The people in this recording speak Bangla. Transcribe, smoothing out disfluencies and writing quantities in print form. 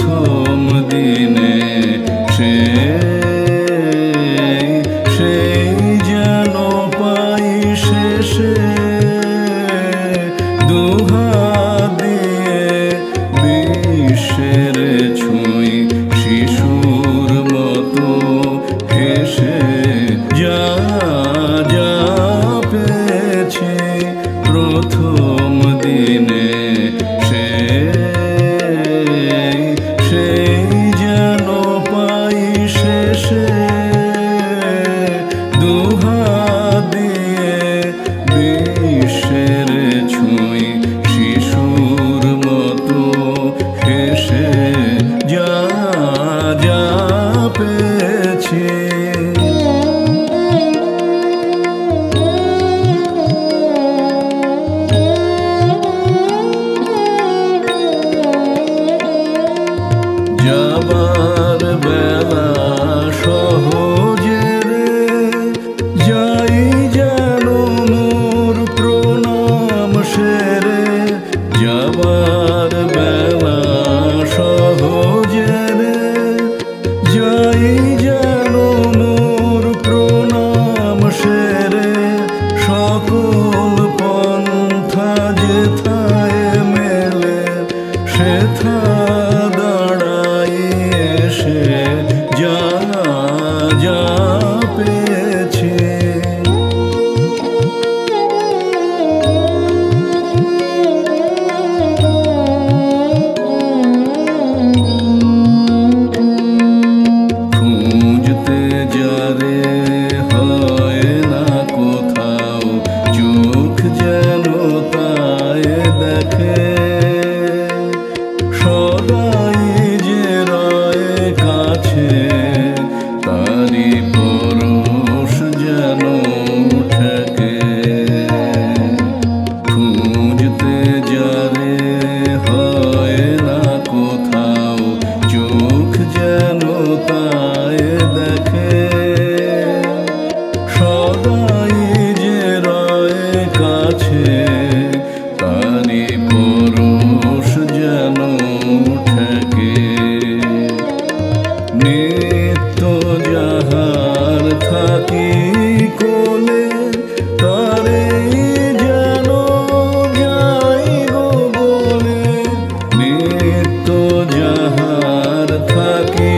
প্রথম দিনে সেই যেন পাই শেষে দুহাত দিয়ে বিশ্বের ছুঁই শিশুর মতো হেসে যা যা পেয়েছি প্রথম দিনে সেই যেন পাই শেষে দুহাত দিয়ে বিশ্বের ছুঁই শিশুর মতো হেসে যা যা পেয়েছি। যাবার বেলা সহজে রে যাই যেন মোর প্রণাম সেরে যাবার বেলা সহজে রে যাই যেন মোর প্রণাম সেরে সকল পন্থা যেথায় মেলে সেথা যা যা পেয়েছি। খুঁজতে যারে হয় না কোথাও চোখ যেন তাই দেখে সদাই যে রয় কাছে তারি পরশ যেন ঠেকে খুঁজতে যারে হয় না কোথাও চোখ যেন তাই দেখে সদাই যে রয় কাছে তারি পরশ যেন ঠেকে নিত্য যাহার থাকি কোলে তারে যেন যাই গো বলে নিত্য যাহার থাকি